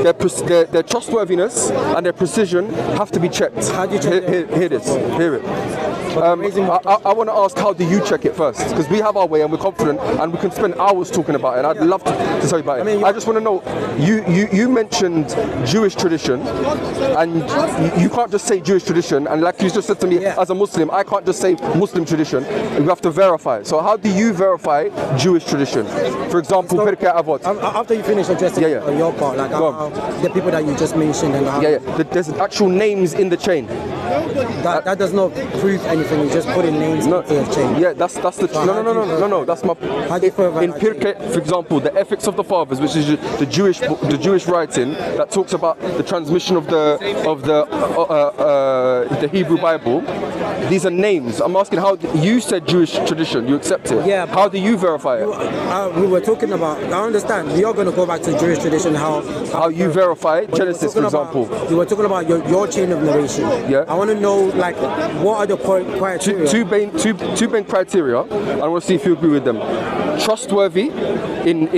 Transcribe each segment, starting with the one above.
their trustworthiness and their precision have to be checked. How do you check it? Hear it. I want to ask, how do you check it first? Because we have our way and we're confident and we can spend hours talking about it, and I'd love to tell you about it. I just want to know, you mentioned Jewish tradition, and you can't just say Jewish tradition, and like you just said to me, as a Muslim, I can't just say Muslim tradition, you have to verify it. So how do you verify Jewish tradition? For example, Pirkei Avot. After you finish addressing your part, like the people that you just mentioned, and there's actual names in the chain. That does not prove anything. You just put in names in the chain. Yeah, that's the no. That's my. In Pirkei, for example, the Ethics of the Fathers, which is the Jewish writing that talks about the transmission of the Hebrew Bible. These are names. I'm asking, how you said Jewish tradition. You accept it. Yeah. How do you verify it? We were talking about. I understand. We are going to go back to Jewish tradition. How you verify it? Genesis, for example. You were talking about your chain of narration. Yeah. I want to know, like, what are the criteria? Two main criteria. I want to see if you agree with them. Trustworthy in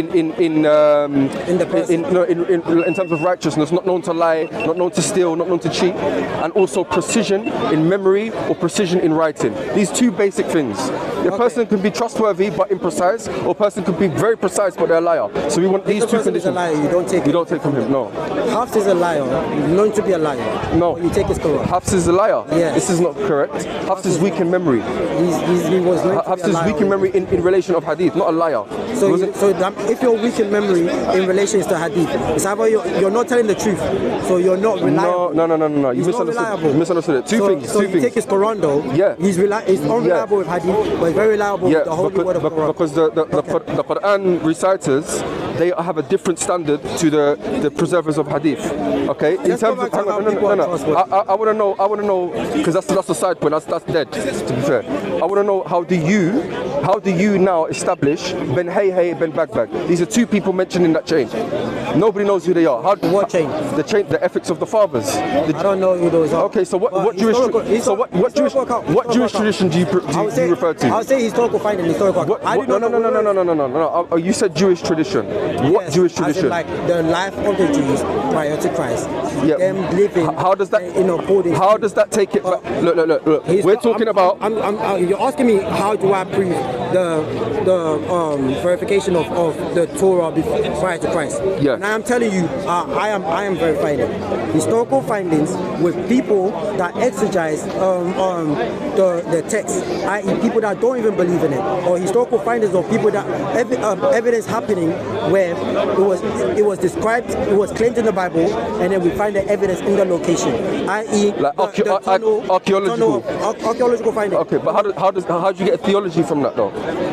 terms of righteousness, not known to lie, not known to steal, not known to cheat, and also precision in memory or precision in writing. These two basic things. A person can be trustworthy but imprecise, or a person could be very precise but they're a liar. So we want these two conditions. A liar, you don't take from him. No. Hafs is a liar. Known to be a liar. No. You take his correct. Hafs is a liar. Yeah. This is not correct. Hafs is weak in memory. He was Hafs is weak in memory in relation of hadith, not a liar. So if you're weak in memory in relation to hadith, it's either you're not telling the truth, so you're not reliable. No. You misunderstood it. Two things. You take his Quran though. Yeah. He's unreliable with hadith, but he's very reliable with the holy word of Quran. Because the Quran reciters, they have a different standard to the preservers of hadith. Okay. In terms of, I want to know, because that's a side point. That's dead. To be fair, I want to know, how do you now establish Ben Hey, Ben Bagbag? These are two people mentioned in that chain. Nobody knows who they are. What chain? The Ethics of the Fathers. I don't know who those are. Okay, so what Jewish tradition do you refer to? I'll say historical finding, historical. No. You said Jewish tradition. What Jewish tradition? Like the life of the Jews prior to Christ. Yeah. Them living. How does that? How does that take it back? Look. We're talking about. You're asking me, how do I prove the verification of the Torah prior to Christ? Yeah. And I'm telling you, I am verifying it. Historical findings with people that exegete the text, i.e. people that don't even believe in it, or historical findings of people that evidence happening where it was described, it was claimed in the Bible, and then we find the evidence in the location, i.e. like archaeological findings. Okay, but how do you get a theology from that though?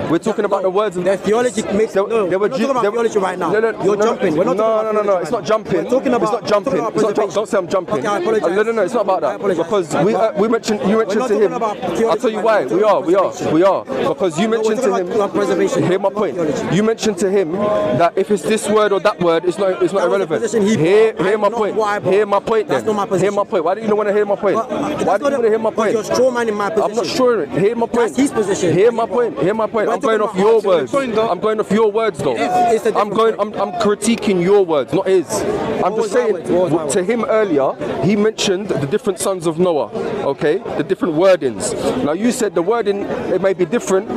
We're talking about the words. The theology makes. We're not talking about theology right now. You're jumping. We're not talking about no. It's not jumping. It's not jumping. Don't say I'm jumping. Okay, I apologize. No. It's not about that. Because you mentioned to him. I'll tell you why. We are. Because you mentioned to him. Hear my point. You mentioned to him that if it's this word or that word, it's not irrelevant. Hear my point. Hear my point. Then. Hear my point. Why do you not want to hear my point? Why do you want to hear my point? You're strawmanning my position. I'm not sure. Hear my point. That's his position. Hear my point. I'm going off your words. I'm going off your words though. I'm critiquing your words, not his. I'm just saying to him earlier, he mentioned the different sons of Noah, okay? The different wordings. Now you said the wording, it may be different,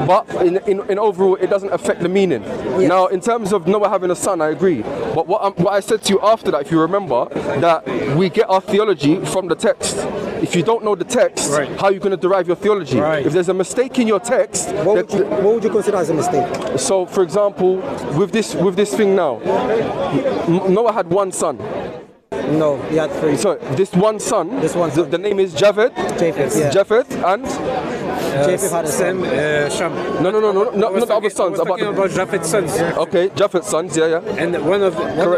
but in overall it doesn't affect the meaning. Yes. Now in terms of Noah having a son, I agree. But what I said to you after that, if you remember, that we get our theology from the text. If you don't know the text, how are you going to derive your theology? Right. If there's a mistake in your text, what would you consider as a mistake? So, for example, with this thing now, Noah had one son. No, he had three. So this one son, the name is Japheth. Japheth and Japheth had a son. Sham. No, not the other sons. About Japheth's sons. Okay, Japheth's sons, yeah. And one of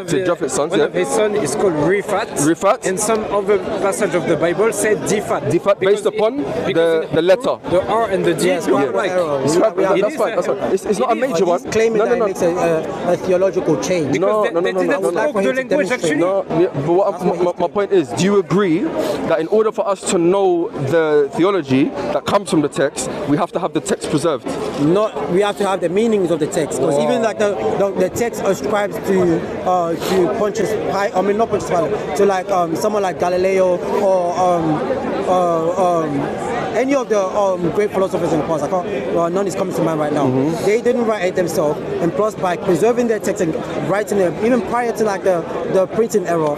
Japheth's sons, of his sons is called Rifat. And some other passage of the Bible said Difat. Difat based upon the letter. The R and the D. That's fine. It's not a major one. He's claiming that it makes a theological change. No. They didn't spoke the language actually. No, but my point is, do you agree that in order for us to know the theology that comes from the text, text, we have to have the text preserved. We have to have the meanings of the text, because even like the text ascribes to Pontius Pilate, I mean not Pontius Pilate, to like someone like Galileo or any of the great philosophers in the past. None is coming to mind right now. They didn't write it themselves, and plus by preserving their text and writing it, even prior to like the printing era,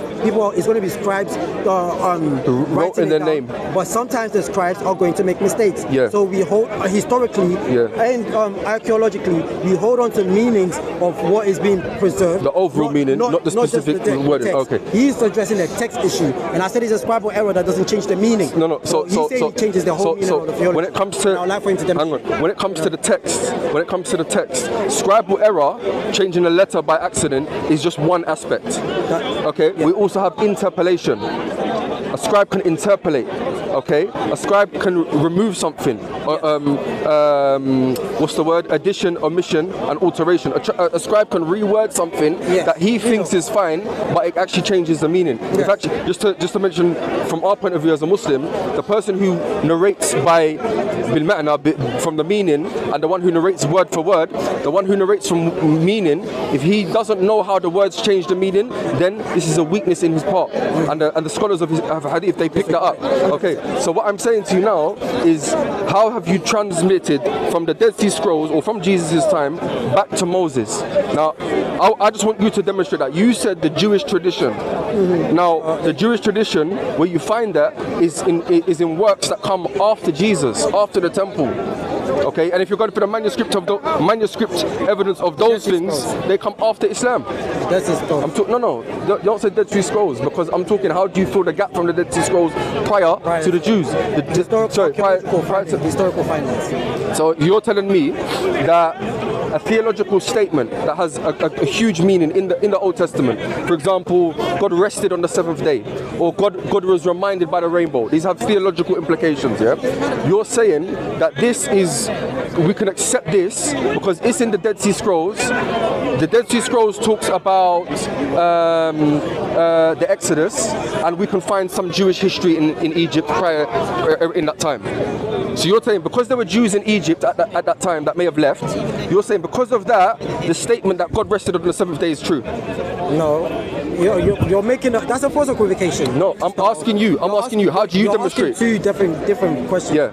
it's going to be scribes wrote in their name. But sometimes the scribes are going to make mistakes. Yeah. So we hold historically and archaeologically, we hold on to meanings of what is being preserved. The overall meaning, not the specific wording. Okay. He's addressing the text issue, and I said it's a scribal error that doesn't change the meaning. No. So he changes the whole meaning of the theology. When it comes to when it comes to the text, scribal error, changing a letter by accident, is just one aspect. Okay. We also have interpolation. A scribe can interpolate. Okay, a scribe can remove something. What's the word? Addition, omission, and alteration. A scribe can reword something that he thinks is fine, but it actually changes the meaning. If actually, just to mention, from our point of view as a Muslim, the person who narrates by bil ma'na from the meaning, and the one who narrates word for word, the one who narrates from meaning, if he doesn't know how the words change the meaning, then this is a weakness in his part. And the scholars of hadith, they pick that up. Okay. So what I'm saying to you now is, how have you transmitted from the Dead Sea Scrolls or from Jesus' time back to Moses? Now, I just want you to demonstrate that. You said the Jewish tradition. Now, the Jewish tradition, where you find that, is in works that come after Jesus, after the temple. Okay, and if you're going for the manuscript evidence of those things, they come after Islam. No, don't say Dead Sea Scrolls, because I'm talking, how do you fill the gap from the Dead Sea Scrolls prior to the Jews? Historical findings. So you're telling me that a theological statement that has a huge meaning in the Old Testament, for example, God rested on the seventh day, or God was reminded by the rainbow. These have theological implications. Yeah, you're saying that we can accept this because it's in the Dead Sea Scrolls. The Dead Sea Scrolls talks about the Exodus, and we can find some Jewish history in Egypt prior in that time. So you're saying because there were Jews in Egypt at that time that may have left, you're saying because of that, the statement that God rested on the seventh day is true? No. You're making that's a false equivocation. No, I'm asking you. How do you demonstrate? Two different questions. Yeah.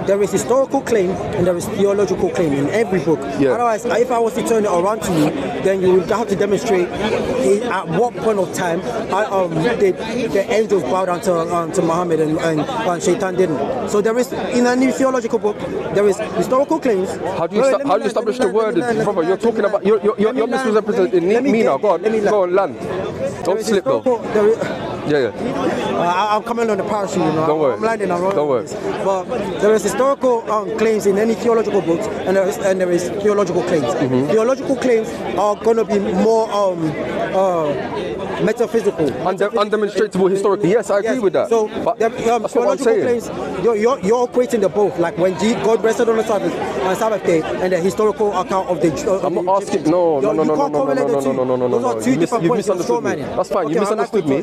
There is historical claim and there is theological claim in every book. Yeah. Otherwise, if I was to turn it around to you, then you would have to demonstrate at what point of time the angels bowed down to Muhammad and Shaitan didn't. So there is, in a new theological book, there is historical claims. How do you establish the word, brother? You're talking about you're misrepresenting me now. Go on, land. Don't slip though. Yeah. I'm coming on the parachute, you know. Don't worry. I'm landing. Don't worry. But there is historical claims in any theological books, and there is theological claims. Theological claims are going to be more metaphysical. Undemonstratable historically. Yes, I agree with that. So, but that's what I'm saying. Claims, you're equating the both. Like when God rested on the Sabbath day, and the historical account of the. I'm not asking. No. Those are two different points. You misunderstood me. That's fine. You misunderstood me.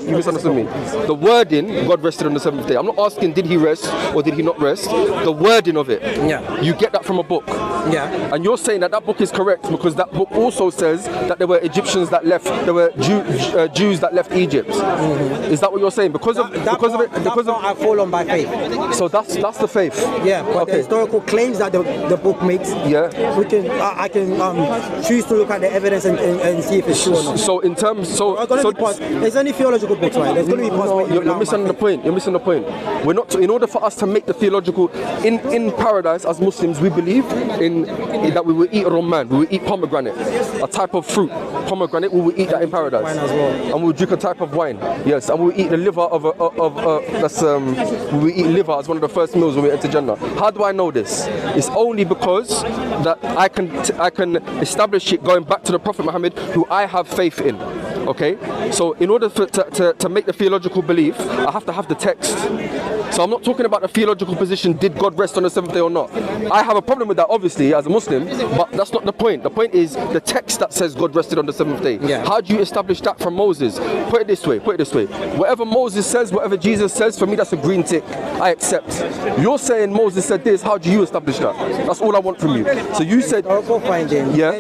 The wording, God rested on the seventh day. I'm not asking did he rest or did he not rest. The wording of it. Yeah. You get that from a book. Yeah. And you're saying that book is correct because that book also says that there were Egyptians that left. There were Jews that left Egypt. Is that what you're saying? Because of it. I fall on by faith. So that's the faith. Yeah. But the historical claims that the book makes. Yeah. I can choose to look at the evidence and see if it's true or not. So in terms, there's any theological books, right? There's going to be parts. You're missing the point. You're missing the point. We're not. In order for us to make the theological in paradise as Muslims, we believe in that we will eat rumman, we will eat pomegranate, a type of fruit. Pomegranate, we will eat that in paradise. Wine as well. And we'll drink a type of wine. Yes, and we'll eat the liver we will eat liver as one of the first meals when we enter Jannah. How do I know this? It's only because that I can establish it going back to the Prophet Muhammad, who I have faith in. Okay, so in order to make the theological belief, I have to have the text. So I'm not talking about the theological position, did God rest on the seventh day or not? I have a problem with that, obviously, as a Muslim, but that's not the point. The point is the text that says God rested on the seventh day. Yeah. How do you establish that from Moses? Put it this way. Whatever Moses says, whatever Jesus says, for me that's a green tick. I accept. You're saying Moses said this, how do you establish that? That's all I want from you. So you said... finding, yeah.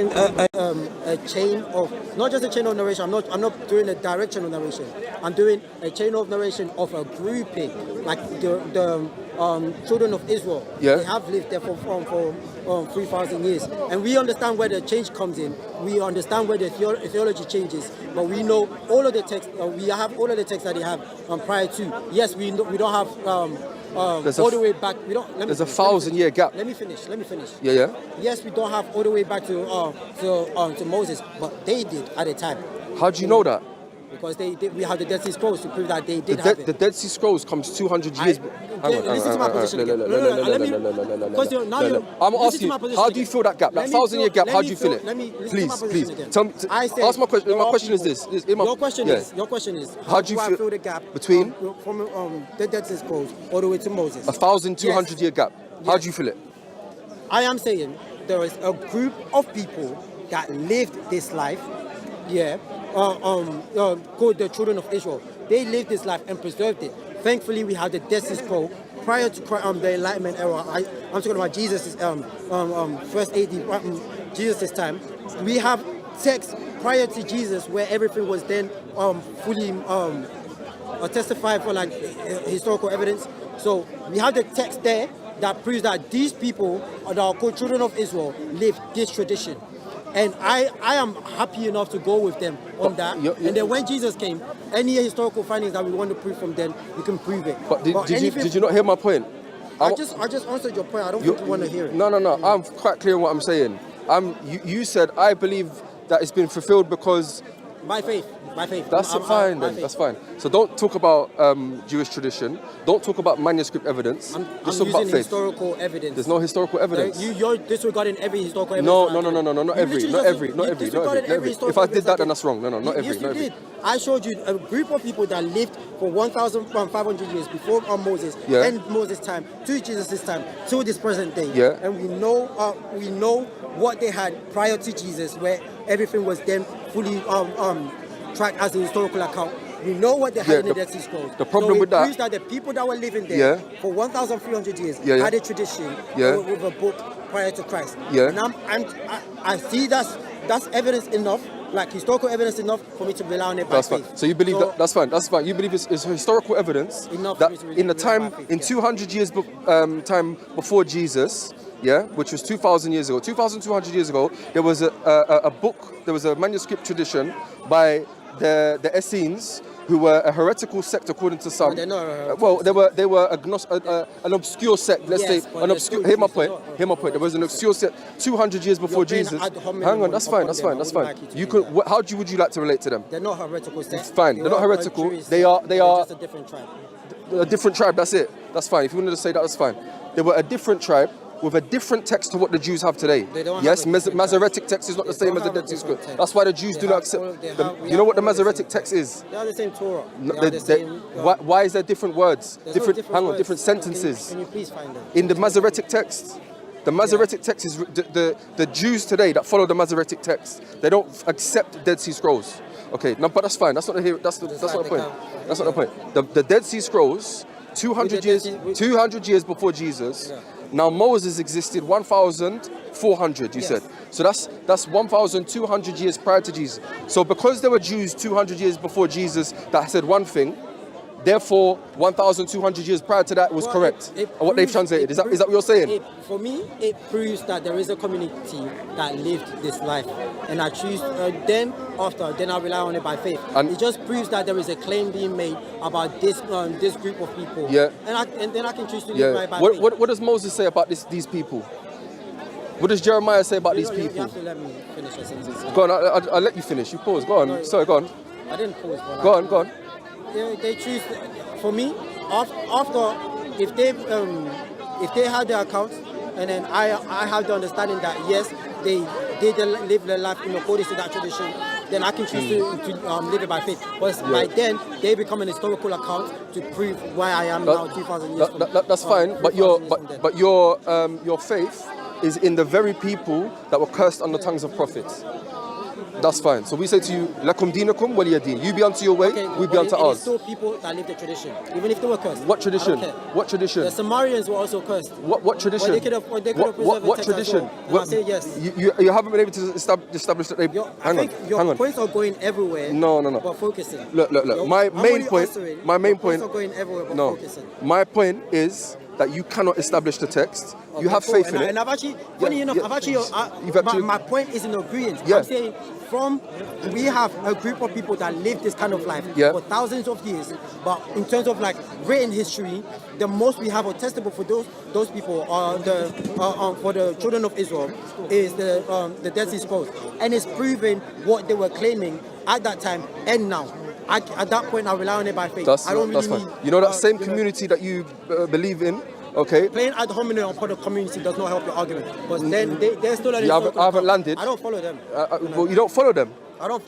A chain of, not just a chain of narration, I'm not doing a direction of narration. I'm doing a chain of narration of a grouping, like the children of Israel. Yeah. They have lived there for 3,000 years, and we understand where the change comes in. We understand where the theology changes, but we know all of the text. We have all of the texts that they have prior to. Yes, we don't have all the way back. We don't. There's a 1,000-year gap. Let me finish. Yeah. Yes, we don't have all the way back to Moses, but they did at the time. How do you know that? Because we have the Dead Sea Scrolls to prove that they did have it. The Dead Sea Scrolls comes 200 years. Listen to my position. I'm asking you, how do you fill that gap? That 1,000-year gap, how do you fill it? Please. Tell me. Ask my question. My question is this. Your question is, how do you fill the gap between from the Dead Sea Scrolls all the way to Moses? A 1,200-year gap. How do you fill it? I am saying there is a group of people that lived this life. Yeah. Called the children of Israel. They lived this life and preserved it. Thankfully, we have the Dead Sea Scroll prior to the Enlightenment era. I'm talking about Jesus' first AD, Jesus' time. We have texts prior to Jesus where everything was then fully testified for like historical evidence. So we have the text there that proves that these people that are called children of Israel lived this tradition. And I am happy enough to go with them on that. And then when Jesus came, any historical findings that we want to prove from them, you can prove it. But did you not hear my point? I just answered your point. I don't think you want to hear it. No. I'm quite clear on what I'm saying. You said I believe that it's been fulfilled because... By faith. That's fine. That's fine. So don't talk about Jewish tradition. Don't talk about manuscript evidence. I'm using historical evidence. There's no historical evidence. You're disregarding every historical evidence. No. Not every. If I did that, then that's wrong. No, not every. Yes, you did. I showed you a group of people that lived for 1,500 years before Moses and Moses' time to Jesus' time to this present day. Yeah. And we know what they had prior to Jesus, where everything was then fully tracked as a historical account. We know what they had in the Dead Sea Scrolls. The problem with that... proves that the people that were living there for 1,300 years had a tradition with a book prior to Christ. Yeah. And I see that's evidence enough, like historical evidence enough for me to rely on it by faith. Fine. So you believe that's fine. You believe it's historical evidence enough that in the time, in 200 years time before Jesus, which was 2,000 years ago, 2,200 years ago, there was a book, there was a manuscript tradition by the Essenes, who were a heretical sect according to some. They're not well, they were an obscure sect. Let's say an obscure. Hear my point. There was an obscure sect 200 years before Jesus. Hang on, that's fine. You could. Would you like to relate to them? They're not heretical sects. It's fine. They're not heretical. They are just a different tribe. A different tribe. That's it. That's fine. If you wanted to say that, that's fine. They were a different tribe with a different text to what the Jews have today. Yes, Masoretic text is not the same as the Dead Sea Scrolls. That's why the Jews do not accept. You know what the Masoretic text is? They are the same Torah. Why is there different words? Different sentences. Can you please find them? In the Masoretic text. The Masoretic text is the Jews today that follow the Masoretic text. They don't accept Dead Sea Scrolls. Okay, no, but that's fine. That's not the point. That's not the point. The Dead Sea Scrolls, 200 years before Jesus. Now Moses existed 1,400, you said. So that's 1,200 years prior to Jesus. So because there were Jews 200 years before Jesus that said one thing, therefore 1,200 years prior to that was correct. What they've translated. Is that what you're saying? For me, it proves that there is a community that lived this life. And I choose, then I rely on it by faith. And it just proves that there is a claim being made about this group of people. Yeah. And then I can choose to live by faith. What does Moses say about these people? What does Jeremiah say about these people? You have to let me finish your sentences. Go on, I'll let you finish. You pause. Go on. No, Sorry, go on. I didn't pause. Go on. They choose. For me, after if they had their accounts, and then I have the understanding that yes, they did live their life in accordance to that tradition. then I can choose to live it by faith. But by then, they become an historical account to prove why I am now 2,000 years. That's fine. But your faith is in the very people that were cursed on the tongues of prophets. That's fine. So we say to you, lakum dinakum waliya din. You be unto your way, we be unto ours. It's still people that live the tradition, even if they were cursed. What tradition? What tradition? The Samaritans were also cursed. What tradition? Well, they could have preserved what tradition? Well. I say yes. You haven't been able to establish that they... I think your points are going everywhere. No. But focusing. Look. My main point... Points are going everywhere, but focusing. My point is that you cannot establish the text. You have faith in it. And I've actually, funny enough, my point is in agreement. Yeah. I'm saying we have a group of people that live this kind of life for thousands of years, but in terms of like written history, the most we have attestable for those people are for the children of Israel is the Dead Sea Scrolls, and it's proving what they were claiming at that time and now. At that point, I rely on it by faith. That's fine. You know that same community that you believe in. Okay. Playing ad hominem on part of community does not help your argument. But then they're still at I haven't landed. I don't follow them. Well, you don't follow them. I'm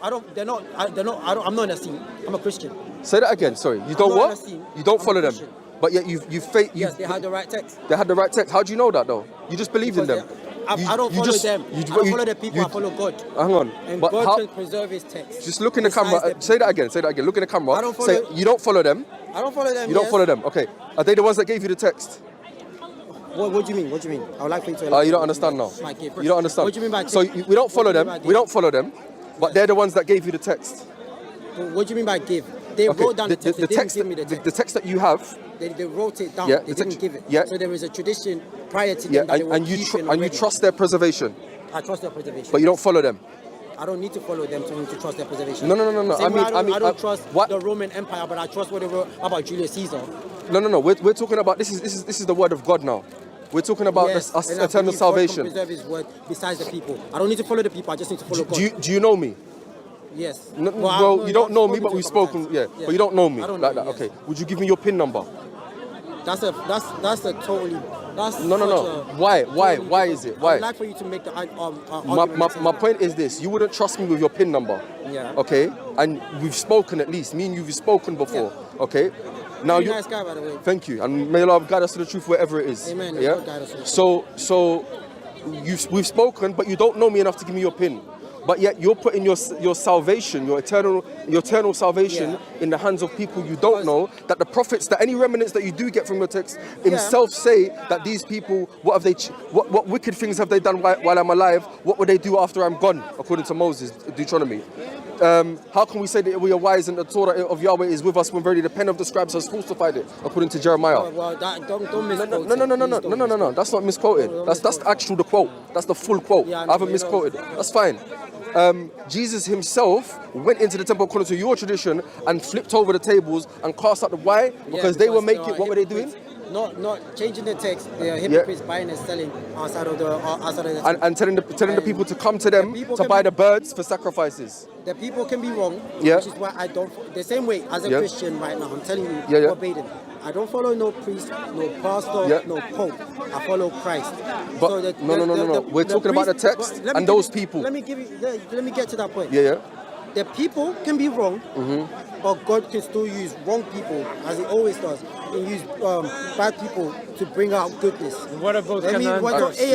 not in a scene. I'm a Christian. Say that again. Sorry. You don't what? You don't follow them. But yet you Yes, they had the right text. They had the right text. How do you know that though? You just believed in them. I don't follow them. I don't follow the people. I follow God. Hang on. And God can preserve His text. Just look in the camera. Say that again. Look in the camera. You don't follow them. I don't follow them. You don't follow them. Okay. Are they the ones that gave you the text? What do you mean? I would like for you to. You don't understand now. You don't understand. What do you mean by? So we don't follow them. We don't follow them. But they're the ones that gave you the text. What do you mean by give? They wrote down the text. They didn't give me the text. The text that you have. They wrote it down. They didn't give it. Yeah. So there is a tradition prior to them that they were keeping and you trust their preservation. I trust their preservation. But you don't follow them. I don't need to follow them to trust their preservation. No. I don't trust the Roman Empire, but I trust what they wrote about Julius Caesar. No. We're talking about this is the word of God now. We're talking about eternal salvation. God can preserve His word besides the people. I don't need to follow the people. I just need to follow God. Do you know me? Yes. Well, you don't know me, but we've spoken. Yeah. But you don't know me like that. Okay. Would you give me your PIN number? That's a totally. No. Why is it? Why? I'd like for you to make the argument. My point is this: you wouldn't trust me with your PIN number. Yeah. Okay. And we've spoken at least. Me and you've spoken before. Yeah. Okay. Now you're a nice guy, by the way. Thank you, and may Allah guide us to the truth wherever it is. Amen. Yeah. So we've spoken, but you don't know me enough to give me your PIN. But yet you're putting your salvation, your eternal salvation in the hands of people you don't know. That the prophets, that any remnants that you do get from your text himself say that these people, what wicked things have they done while I'm alive? What would they do after I'm gone? According to Moses, Deuteronomy. How can we say that we are wise and the Torah of Yahweh is with us when verily the pen of the scribes has falsified it? According to Jeremiah. Well, don't misquote. No. That's not misquoted. That's actual the quote. That's the full quote. I haven't misquoted. That's fine. Jesus himself went into the temple according to your tradition and flipped over the tables and cast out the why? Because they were making, what were they doing? Not changing the text. The hypocrites buying and selling outside of the and telling the people to come to them to buy the birds for sacrifices. The people can be wrong, which is why I don't. The same way as a Christian right now, I'm telling you verbatim. I don't follow no priest, no pastor, no pope. I follow Christ. But so no. We're talking about the text and those people. Let me get to that point. Yeah. The people can be wrong, but God can still use wrong people, as He always does, and use bad people to bring out goodness. And what about A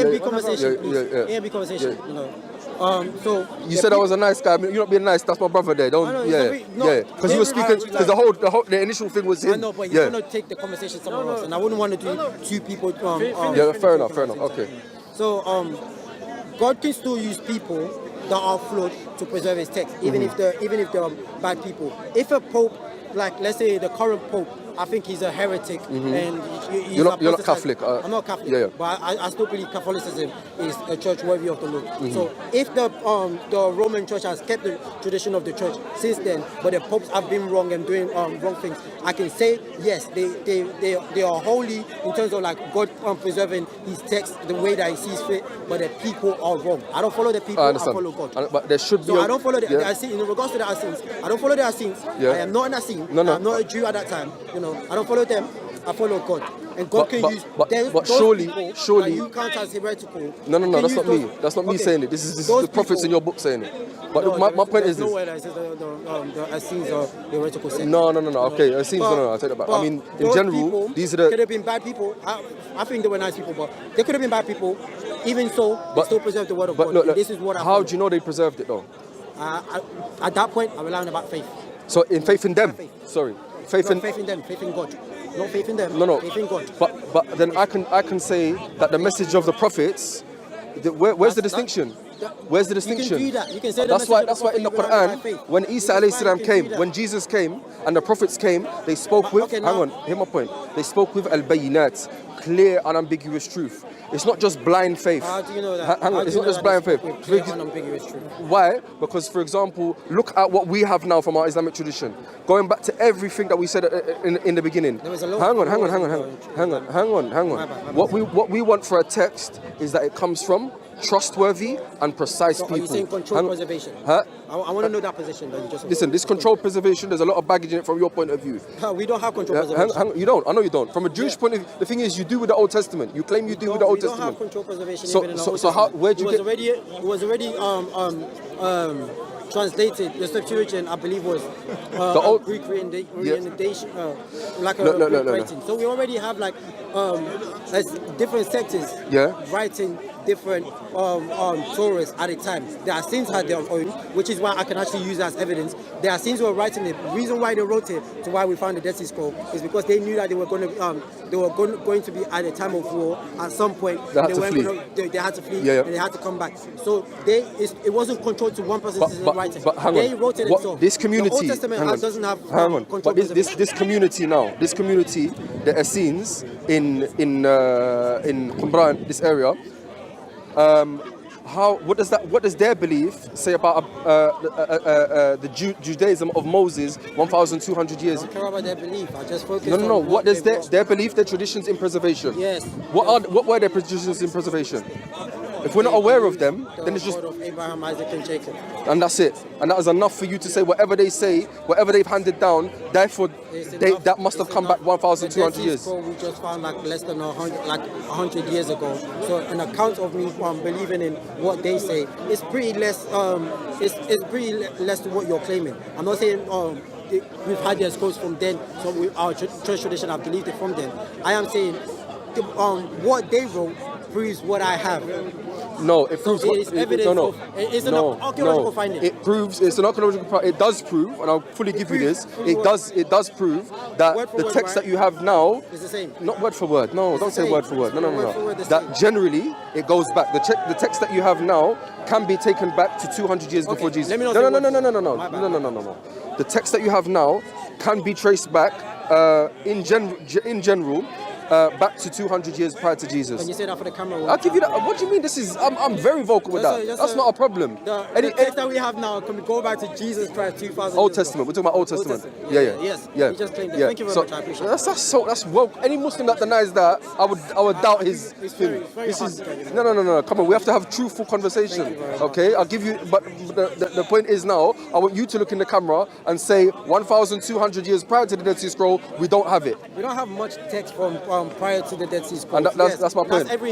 and B conversation, please. A and B conversation, you know. So you said I was a nice guy. I mean, you're not being nice. That's my brother there. Don't. Because you were speaking. Because the initial thing was him. I know, but he's gonna take the conversation somewhere else, and I wouldn't want to do two people. Fair enough. Okay. So God can still use people that are flawed to preserve His text, even if they're bad people. If a pope, like let's say the current pope, I think he's a heretic, and you're not Catholic. I'm not Catholic, but I still believe Catholicism is a church worthy of the Lord. So if the Roman Church has kept the tradition of the church since then, but the popes have been wrong and doing wrong things, I can say yes, they are holy in terms of like God preserving His text the way that He sees fit, but the people are wrong. I don't follow the people. I follow God. But there should be. So I don't follow the Assassins. In regards to the Assassins, I don't follow the Assassins. I am not an Assassine. I'm not a Jew at that time. You know, I don't follow them. I follow God. and God can use but those surely people that you count as heretical. No, that's not me. That's not me saying it. This is the prophets in your book saying it. But no, my point is this. Nowhere that says the Essenes are heretical sects. No. Okay, Essenes, no, I'll take that back. I mean, in general, these are the... could have been bad people. I think they were nice people, but they could have been bad people. Even so, they still preserved the word of God. Look, this is what I how do you know they preserved it, though? At that point, I rely on about faith. So, in faith in them? Sorry. Faith in them, faith in God. Not faith in them, no. faith in God. But then I can say that the message of the prophets, where's the distinction? Where's the distinction? You can do that. You can say that's why in the Quran, when Isa alayhi salam came, when Jesus came, and the prophets came, they spoke with, hang on, hear my point. They spoke with al-bayinat, clear, unambiguous truth. It's not just blind faith. How do you know that? Hang on, it's not just blind faith. Clear, unambiguous truth. Why? Because, for example, look at what we have now from our Islamic tradition. Going back to everything that we said in the beginning. Hang on. What we want for a text is that it comes from trustworthy and precise people. Are you saying control preservation? Huh? I want to know that position that you just... Listen, this control preservation, there's a lot of baggage in it from your point of view. We don't have control preservation. You don't. I know you don't. From a Jewish point of view, the thing is, you do with the Old Testament. You claim you do with the Old Testament. We don't have control preservation So where do you get... It was already translated. The Septuagint, I believe, was the old Greek reindentation, like a Greek writing. So we already have like different sectors writing different Torahs at a time. The Essenes had their own, which is why I can actually use that as evidence. The Essenes were writing it. The reason why they wrote it, to why we found the Dead Sea Scroll, is because they knew that they were going to be at a time of war at some point. They had to flee. They had to flee and they had to come back. So it wasn't controlled to one person's writing. But hang they on. wrote it themselves. This community, the Old Testament doesn't have control. But this community now, the Essenes in Qumran, this area. What does their belief say about the Judaism of Moses 1,200 years? I don't care about their belief. I just focus No. on What does their belief, their traditions in preservation? Yes. What were their traditions in preservation? If we're not aware of them, then it's just... God of Abraham, Isaac, and Jacob. And that's it. And that is enough for you to say whatever they say, whatever they've handed down, therefore that must have come back 1,200 years. We just found like less than 100 years ago. So an account of me believing in what they say is pretty less. It's pretty less to what you're claiming. I'm not saying we've had their scrolls from then, so our church tradition have believed it from then. I am saying what they wrote proves what I have. No, it proves so it's evidence. It's an archaeological finding. It proves it's an archaeological. It does prove, and I'll fully give you this. It does prove that the text that you have now is the same. Not word for word. No, don't say word for word. No. That generally it goes back. The text that you have now can be taken back to 200 years before Jesus. Let me No. The text that you have now can be traced back in general. Back to 200 years prior to Jesus. When you say that for the camera, I'll give you that. What do you mean? I'm very vocal with that. That's not a problem. The text that we have now can we go back to Jesus Christ 2,000 Old Testament. We're talking about Old Testament. Yeah. Yes. You just claimed that. Thank you very much. I appreciate it. That's woke. Any Muslim that denies that, I would doubt his thing. No. Come on, we have to have truthful conversation. Okay, I'll give you. But the point is now, I want you to look in the camera and say 1,200 years prior to the Dead Sea Scroll, we don't have it. We don't have much text from prior to the Dead Sea Scrolls. And that's my point. That's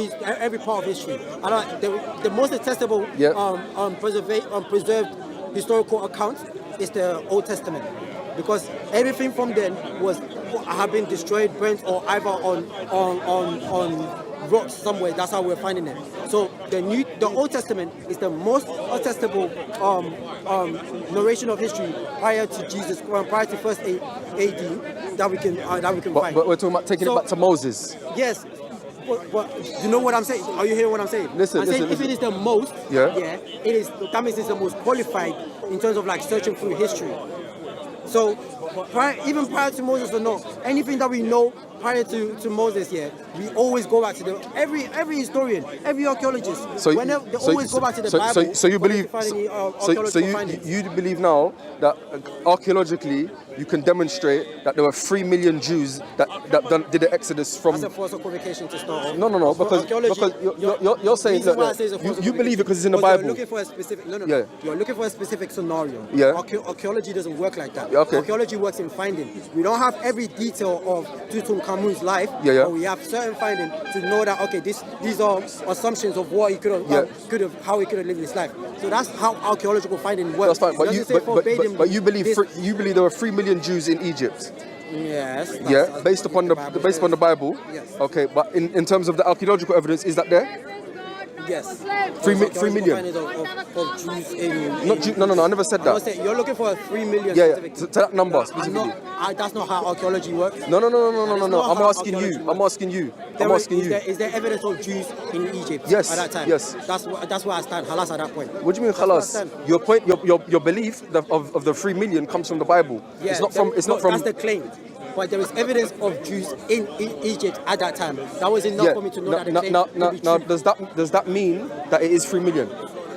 every part of history. The most attestable preserved historical account is the Old Testament, because everything from then have been destroyed, burnt, or either on rocks somewhere. That's how we're finding it. So the Old Testament is the most attestable narration of history prior to Jesus, prior to first AD that we can find. But we're talking about taking it back to Moses. Yes. But you know what I'm saying? Are you hearing what I'm saying? Listen. If it is the most, it is. That means it's the most qualified in terms of like searching through history. So even prior to Moses or not, anything that we know prior to Moses, we always go back to every historian, every archaeologist. They always go back to the Bible. So you believe? You believe now that archaeologically you can demonstrate that there were 3 million Jews that did the Exodus from. That's a false equivocation to start off. No, because you're saying that you believe it because it's in the Bible. You're looking for a specific. You're looking for a specific scenario. Archaeology doesn't work like that. Okay. Archaeology works in finding. We don't have every detail of Tutankhamun Tutankhamun's life, but we have certain findings to know that okay, these are assumptions of what he could have, how he could have lived his life. So that's how archaeological finding works. That's fine, but you believe there were 3 million Jews in Egypt. Yes. Based upon the Bible. Yes. Okay, but in terms of the archaeological evidence, is that there? Yes. 3 million. Of Jews in No, I never said that. You're looking for 3 million. To that number specifically. That's not how archaeology works. No. I'm asking you. Is there evidence of Jews in Egypt yes, at that time? Yes. That's where I stand. Halas at that point. What do you mean halas? Your belief of the 3 million comes from the Bible. Yeah, it's not from. That's the claim. But there is evidence of Jews in Egypt at that time. That was enough for me to know that the claim could be true. Does that mean that it is 3 million?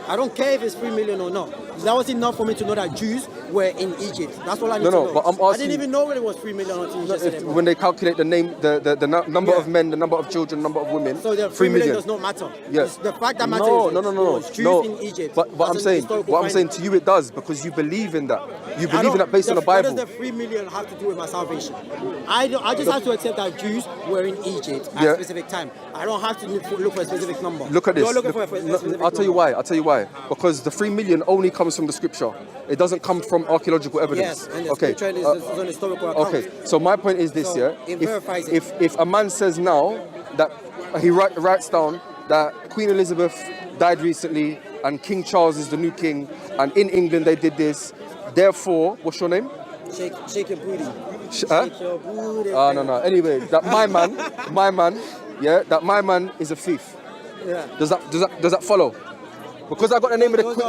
I don't care if it's 3 million or not. That was enough for me to know that Jews were in Egypt. That's all I need to know. But I'm asking, I didn't even know when it was 3 million until you just said it. When they calculate the number of men, the number of children, number of women. So the 3 million does not matter. Yes. The fact that matters is Jews in Egypt. But I'm saying to you it does, because you believe in that. You believe in that based on the Bible. What does the 3 million have to do with my salvation? I just have to accept that Jews were in Egypt at a specific time. I don't have to look for a specific number. Look at this. You're looking for a specific I'll tell you why. Because the 3 million only comes from the scripture. It doesn't come from archaeological evidence. Yes, and the scripture is an historical account. Okay, so my point is this, It verifies it. If a man says now that he writes down that Queen Elizabeth died recently and King Charles is the new king, and in England they did this, therefore, what's your name? Shake your booty. Shake your booty. No. Anyway, that my man is a thief. Yeah. Does that follow? Because I got the name of the queen.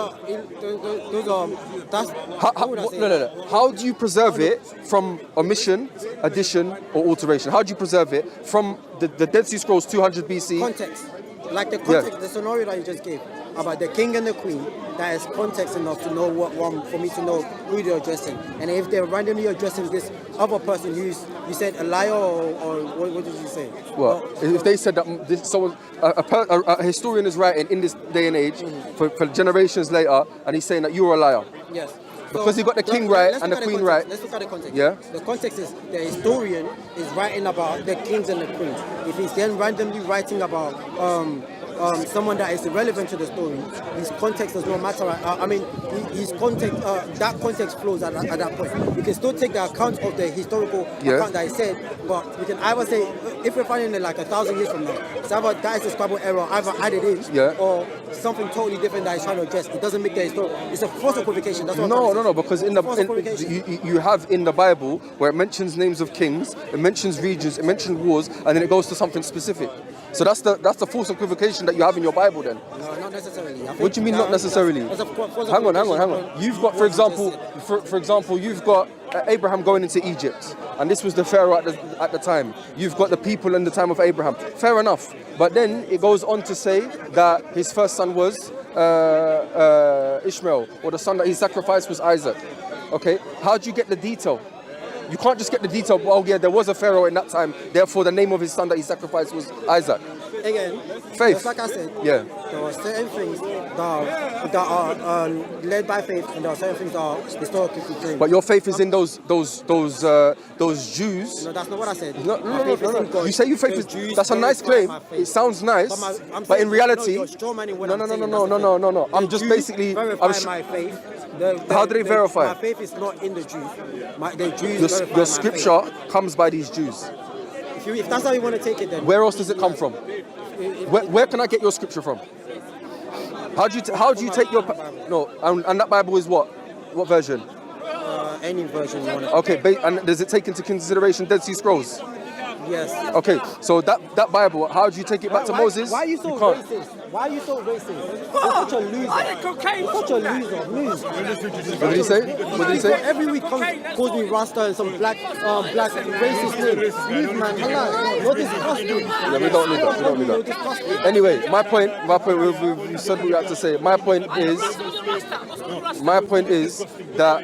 How do you preserve it from omission, addition, or alteration? How do you preserve it from the Dead Sea Scrolls 200 BC? Context. Like the context, the scenario that you just gave about the king and the queen, that is context enough to know for me to know who they're addressing. And if they're randomly addressing this other person you said a liar or what did you say? Well, if they said that a historian is writing in this day and age for generations later, and he's saying that you're a liar. Yes. Because he got the king right and the queen right. Let's look at the context. Yeah. The context is the historian is writing about the kings and the queens. If he's then randomly writing about someone that is irrelevant to the story, his context does not matter. His context, that context flows at that point. We can still take the account of the historical account that he said, but we can either say, if we're finding it like 1,000 years from now, it's either that is a scribal error, either added in, or something totally different that he's trying to address. It doesn't make the story. It's a false equivocation. That's what No, because you have in the Bible where it mentions names of kings, it mentions regions, it mentions wars, and then it goes to something specific. So that's the false equivocation that you have in your Bible then. No, not necessarily. What do you mean not necessarily? Hang on. You've got, for example, you've got Abraham going into Egypt, and this was the Pharaoh at the time. You've got the people in the time of Abraham. Fair enough. But then it goes on to say that his first son was Ishmael, or the son that he sacrificed was Isaac. Okay, how do you get the detail? You can't just get the detail, there was a Pharaoh in that time, therefore the name of his son that he sacrificed was Isaac. Again, faith. Just like I said, there are certain things that are led by faith, and there are certain things that are historically claimed. But your faith is in those Jews. No, that's not what I said. No. You say your faith is. That's a nice claim. It sounds nice, but in reality, no. I'm just basically verifying my faith. How do they verify? My faith is not in the Jews. Your scripture comes by these Jews. If that's how you want to take it, then where else does it come from? Where can I get your scripture from? How do you take your and that Bible is what? What version? Any version you want. Okay, and does it take into consideration Dead Sea Scrolls? Yes. Okay, so that Bible, how do you take it back to Moses? Why are you so racist? Why are you so racist? You're such a loser. You're such a loser. What did he say? Every week calls me Rasta and some black racist name. Leave, man. Hello. You're disgusting. Yeah, we don't need that. Anyway, my point. We said what we had to say. My point is that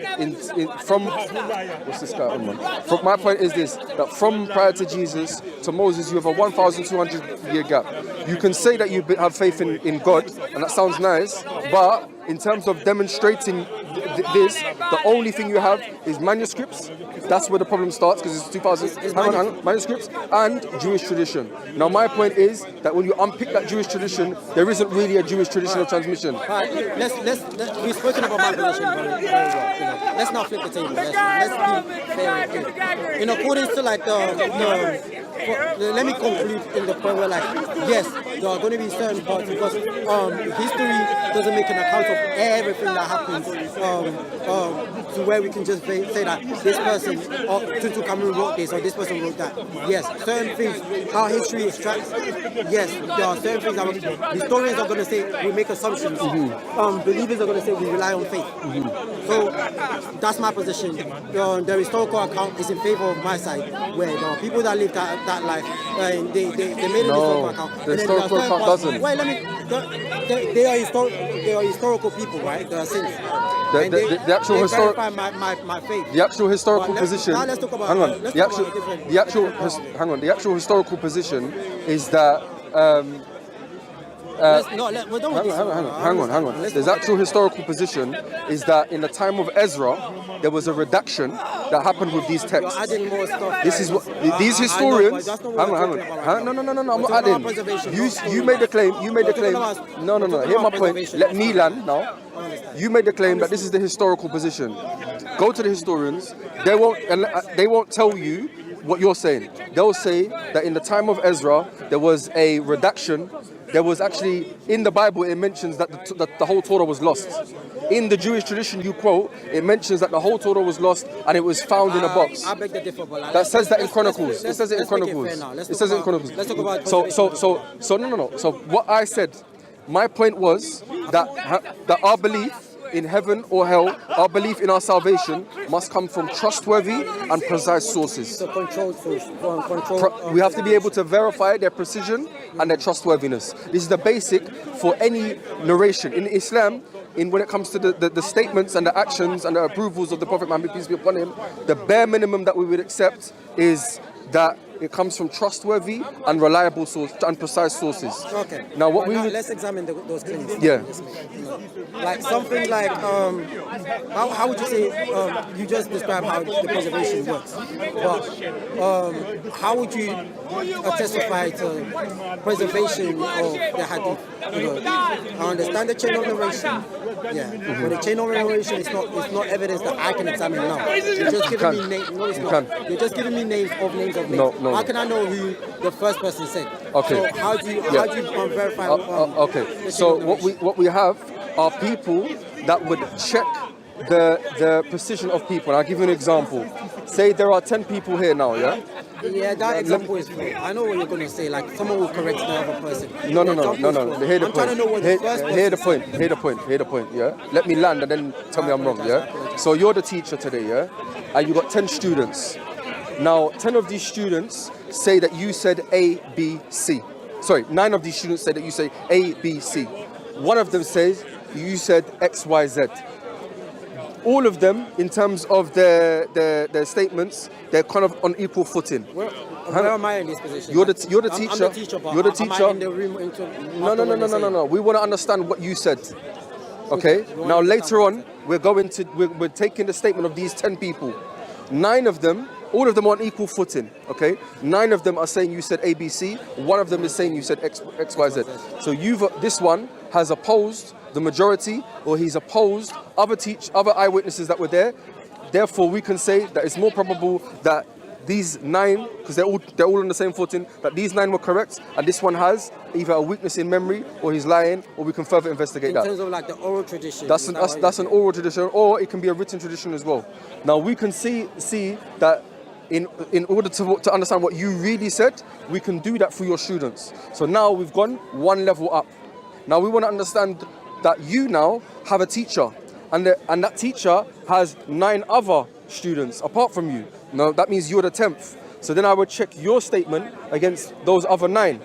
from what's this guy on, man? My point is this: that from prior to Jesus to Moses, you have a 1,200 year gap. You can say that you have faith in God, and that sounds nice, but in terms of demonstrating this, the only thing you have is manuscripts. That's where the problem starts because it's 2000. Hang on, manuscripts and Jewish tradition. Now my point is that when you unpick that Jewish tradition, there isn't really a Jewish tradition of transmission. We've spoken about my position very well. Let's not flip the table. Let's be fair and fair. In accordance to like let me conclude in the point where, like, yes, there are going to be certain parts because history doesn't make an account of everything that happens to where we can just say that this person or Tutu Cameron wrote this or this person wrote that. Yes, certain things, how history extracts, yes, there are certain things that historians are going to say we make assumptions. Believers are going to say we rely on faith. So that's my position. The historical account is in favor of my side, where there are people that lived that life. They made a historical account. The historical account doesn't. Wait, let me. They are historical people, right? They are saints. The actual historical. My faith. The actual historical position. Now let's talk about. Hang on. The actual historical position is that. Hang on. The actual historical position is that in the time of Ezra, there was a redaction that happened with these texts. Adding more stuff. This is what these historians. Hang on. No. I'm not adding. You made the claim. No. Hear my point. Let me land now. You made the claim that this is the historical position. Go to the historians. They won't tell you what you're saying. They'll say that in the time of Ezra, there was a redaction. There was actually, in the Bible, it mentions that the whole Torah was lost. In the Jewish tradition you quote, it mentions that the whole Torah was lost and it was found in a box. I beg to differ, but that says that in Chronicles. It says it in Chronicles. It says it in Chronicles. Let's talk about no. So what I said, my point was that our belief in heaven or hell, our belief in our salvation must come from trustworthy and precise sources. So controlled source. We have to be able to verify their precision and their trustworthiness. This is the basic for any narration. In Islam, when it comes to the statements and the actions and the approvals of the Prophet Muhammad, peace be upon him, the bare minimum that we would accept is that it comes from trustworthy and reliable sources and precise sources. Okay. Now, let's examine those claims. Yeah. Like something like how would you say you just described how the preservation works, but how would you testify to preservation of the hadith? I understand the chain of narration. Yeah, but the chain of narration is not evidence that I can examine now. You're just giving me names. No, it's not. You're just giving me names of names. No. How can I know who the first person said? Okay. So how do you verify? Okay. So what we have are people that would check the precision of people. And I'll give you an example. Say there are 10 people here now, yeah? Yeah, that example is full. I know what you're going to say. Like someone will correct the other person. No. Hear the point. Trying to know what the first Hear the point, yeah? Let me land and then tell me I'm wrong, yeah? So you're the teacher today, yeah? And you got 10 students. Now, 10 of these students say that you said A, B, C. Sorry, 9 of these students say that you say A, B, C. One of them says you said X, Y, Z. All of them, in terms of their statements, they're kind of on equal footing. Where am I in this position? You're the teacher. I'm the teacher, but you're the teacher. Am I in the room No. We want to understand what you said. Okay. Now later on, we're taking the statement of these 10 people. 9 of them. All of them are on equal footing, okay? 9 of them are saying you said ABC. 1 of them is saying you said X, Y, Z. So this one has opposed the majority, or he's opposed other eyewitnesses that were there. Therefore, we can say that it's more probable that these 9, because they're all on the same footing, that these 9 were correct, and this one has either a weakness in memory, or he's lying, or we can further investigate that. In terms of like the oral tradition. That's an oral tradition, or it can be a written tradition as well. Now we can see that. In order to understand what you really said, we can do that for your students. So now we've gone one level up. Now we want to understand that you now have a teacher, and that teacher has 9 other students apart from you. Now that means you're the 10th. So then I would check your statement against those other 9.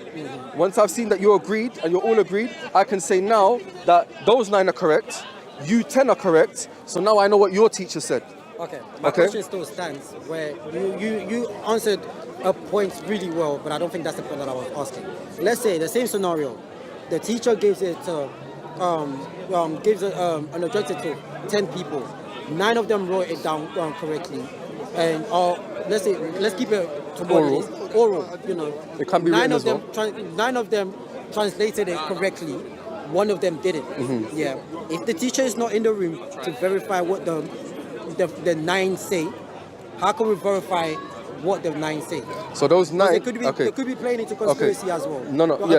Once I've seen that you're agreed and you're all agreed, I can say now that those 9 are correct, you 10 are correct. So now I know what your teacher said. Okay, my question still stands where you answered a point really well, but I don't think that's the point that I was asking. Let's say the same scenario, the teacher gives it to gives an objective to 10 people. 9 of them wrote it down correctly, and let's keep it to what it is. Oral, you know. It can be written as well. 9 of them translated it correctly. 1 of them didn't. Yeah. If the teacher is not in the room to verify what the 9 say, how can we verify what the 9 say? So those 9, it could be playing into conspiracy as well.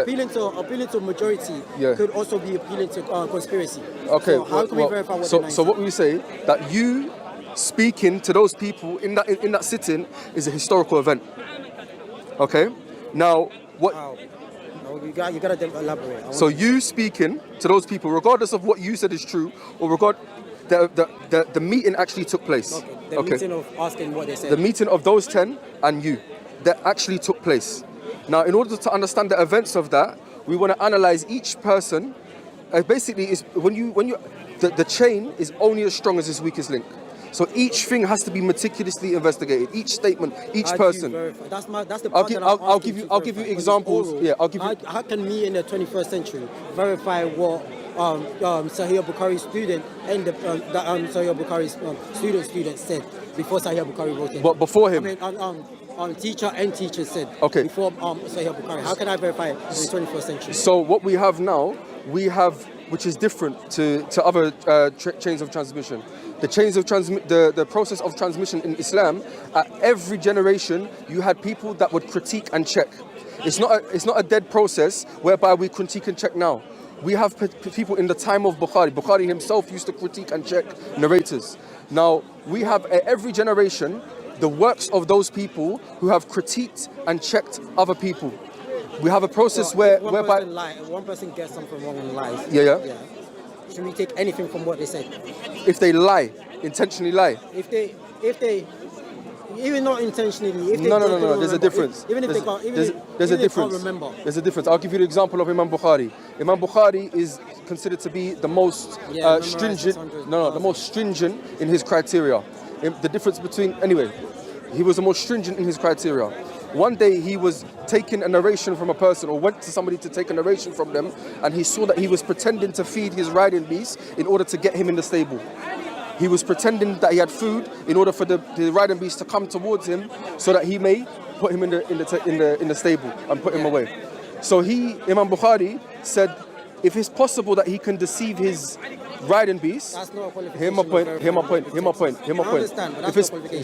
Appealing to majority could also be appealing to conspiracy. Okay. So how can we verify what the 9 So what we say that you speaking to those people in that sitting is a historical event. Okay. Now what? Wow. No, you gotta elaborate. So you speaking to those people, regardless of what you said is true, or the meeting actually took place. Okay. The meeting of asking what they said. The meeting of those 10 and you, that actually took place. Now, in order to understand the events of that, we want to analyze each person. Basically, is the chain is only as strong as its weakest link. So each thing has to be meticulously investigated. Each statement, each person. That's the part I'll give you examples. Yeah, I'll give you. How can me in the 21st century verify what Sahih Bukhari's student and the Sahih Bukhari's student said before Sahih Bukhari wrote it? But before him. I mean, teacher and teacher said. Okay. Before Sahih Bukhari. How can I verify it in the 21st century? So what we have now, which is different to other chains of transmission. The chains of the process of transmission in Islam, at every generation, you had people that would critique and check. It's not a dead process whereby we critique and check now. We have people in the time of Bukhari. Bukhari himself used to critique and check narrators. Now, we have at every generation the works of those people who have critiqued and checked other people. We have a process whereby one person gets something wrong and lies. Yeah. Should we take anything from what they said? If they lie, intentionally lie. If they even not intentionally. If they no. There's a difference. Even if they can't. There's a difference. Can't remember. There's a difference. I'll give you the example of Imam Bukhari. Imam Bukhari is considered to be the most stringent. The most stringent in his criteria. The difference between he was the most stringent in his criteria. One day he was taking a narration from a person, or went to somebody to take a narration from them, and he saw that he was pretending to feed his riding beast in order to get him in the stable. He was pretending that he had food in order for the riding beast to come towards him, so that he may put him in the stable and put him away. So Imam Bukhari said, if it's possible that he can deceive his riding beast, that's not a qualification. Hear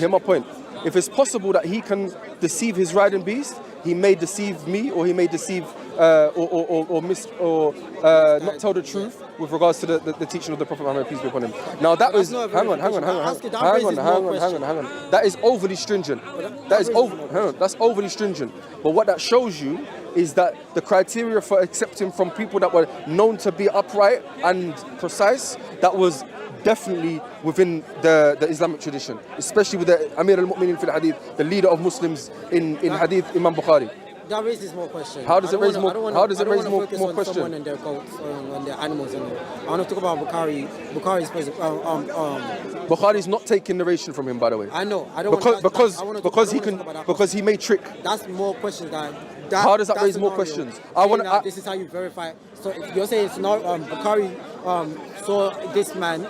my point. If it's possible that he can deceive his riding beast, he may deceive me, or he may deceive not tell the truth with regards to the teaching of the Prophet Muhammad, peace be upon him. Now that is hang on. That is overly stringent. That's overly stringent. But what that shows you is that the criteria for accepting from people that were known to be upright and precise, that was definitely within the Islamic tradition, especially with the Amir al-Mu'minin fil Hadith, the leader of Muslims in Hadith, Imam Bukhari. That raises more questions. How does it raise more questions? Someone and their goats and their animals. I want to talk about Bukhari. Bukhari's Bukhari's not taking narration from him, by the way. I know. Because he may trick. That's more questions. How does that raise more questions? This is how you verify. So if you're saying it's not Bukhari saw this man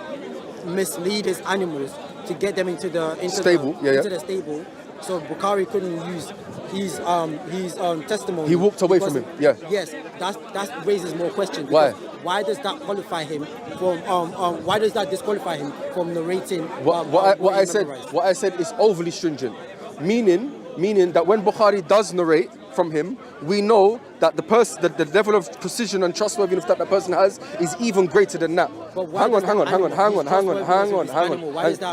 mislead his animals to get them into the stable. So Bukhari couldn't use his testimony. He walked away from him. Yeah. Yes, that raises more questions. Why? Why does that qualify him from? Why does that disqualify him from narrating? What I said is overly stringent, meaning that when Bukhari does narrate from him, we know that the level of precision and trustworthiness that person has is even greater than that. Hang on.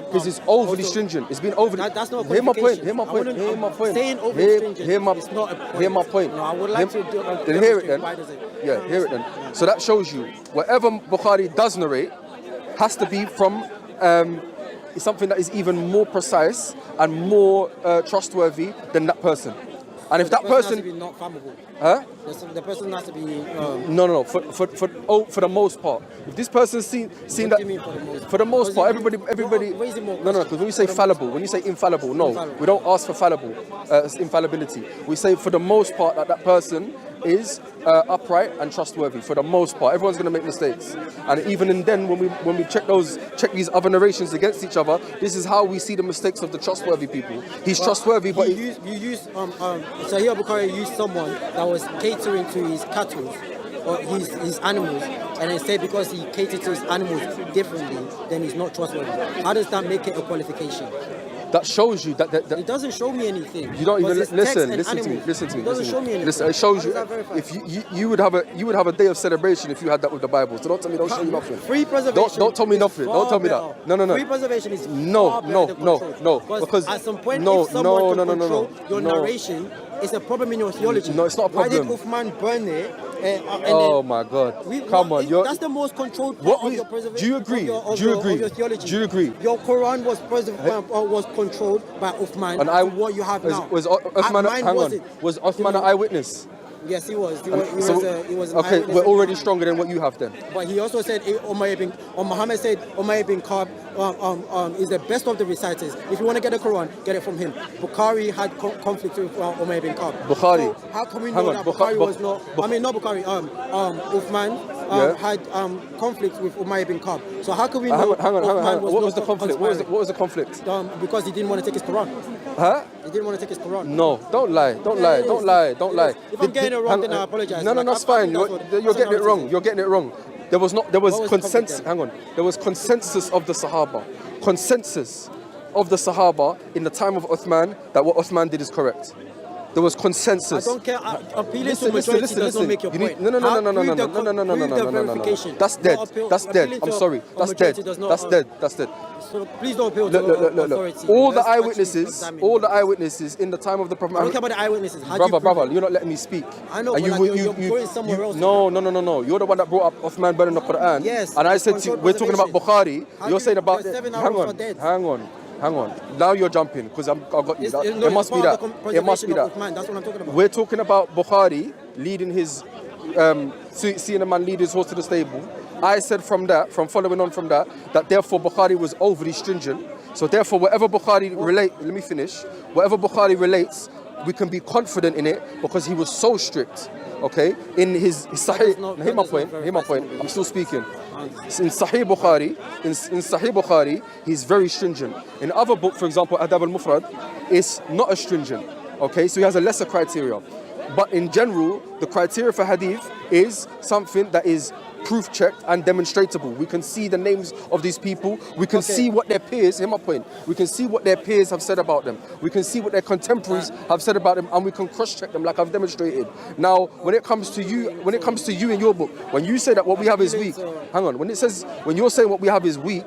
Because it's overly stringent. It's been overly. That's not a Hear my point. Saying overly stringent is not a point. Hear my point. No, I would like to hear it then. Why does it? Yeah, hear it then. So that shows you whatever Bukhari does narrate has to be from something that is even more precise and more trustworthy than that person. And if that person has to be not flammable. The person has to be no. For the most part, if this person's seen that, for the most part, everybody. No. Because when you say fallible, when you say infallible, no, we don't ask for infallibility. We say for the most part that person is upright and trustworthy for the most part. Everyone's going to make mistakes, and even in then when we check these other narrations against each other, this is how we see the mistakes of the trustworthy people. He's trustworthy, but Sahih Bukhari used someone that was catering to his cattle or his animals, and then said because he catered to his animals differently, then he's not trustworthy. How does that make it a qualification? That shows you that it doesn't show me anything. You don't even listen to me. It doesn't show me anything. Listen, it shows you. If you would have a day of celebration if you had that with the Bible. So don't tell me, don't show you nothing. Free preservation. Don't tell me nothing. Don't tell me that. No. Free preservation is no. Because at some point, if someone can control your narration, it's a problem in your theology. No, it's not a problem. Why did Uthman burn it? Oh my God! Come on, that's the most controlled part of your preservation. Do you agree? Do you agree? Do you agree? Your Quran was controlled by Uthman. And what you have now. Was Uthman an eyewitness? Yes, he was. He was an okay, we're already stronger than what you have then. But he also said, Muhammad said, Umayyah bin Ka'b is the best of the reciters. If you want to get the Quran, get it from him. Bukhari had conflict with Umayyah bin Ka'b. Bukhari. So how can we know that Bukhari was not? Not Bukhari. Uthman had conflict with Umayyah bin Ka'b. So how can we know? Hang on. What was the conflict? What was the conflict? Because he didn't want to take his Quran. Huh? He didn't want to take his Quran. No, don't lie. If I'm getting it wrong, then I apologize. No, that's fine. You're getting it wrong. You're getting it wrong. There was consensus. Hang on. There was consensus of the Sahaba. Consensus of the Sahaba in the time of Uthman that what Uthman did is correct. There was consensus. I don't care. Appealing to majority does not make your point. No. That's dead. I'm sorry. That's dead. So please don't appeal to authority. All the eyewitnesses in the time of the Prophet Muhammad. Don't care about the eyewitnesses. Brother, you're not letting me speak. I know, but you're going somewhere else. No. You're the one that brought up Uthman burning the Quran. Yes. And I said to you, we're talking about Bukhari. You're saying about... Hang on. Now you're jumping because I've got you. It must be that. It must be that. That's what I'm talking about. We're talking about Bukhari leading his... seeing a man lead his horse to the stable. I said following on from that therefore Bukhari was overly stringent. So therefore whatever Bukhari relates, we can be confident in it because he was so strict. Okay? In his Sahih... Hear my point. I'm still speaking. In Sahih Bukhari, he's very stringent. In other book, for example, Adab al-Mufrad, it's not as stringent. Okay? So he has a lesser criteria. But in general, the criteria for hadith is something that is proof checked and demonstratable. We can see the names of these people. We can see what their peers, hear my point, we can see what their peers have said about them. We can see what their contemporaries have said about them, and we can cross-check them like I've demonstrated. Now, when it comes to you in your book, when you say that what we have is weak, when you're saying what we have is weak,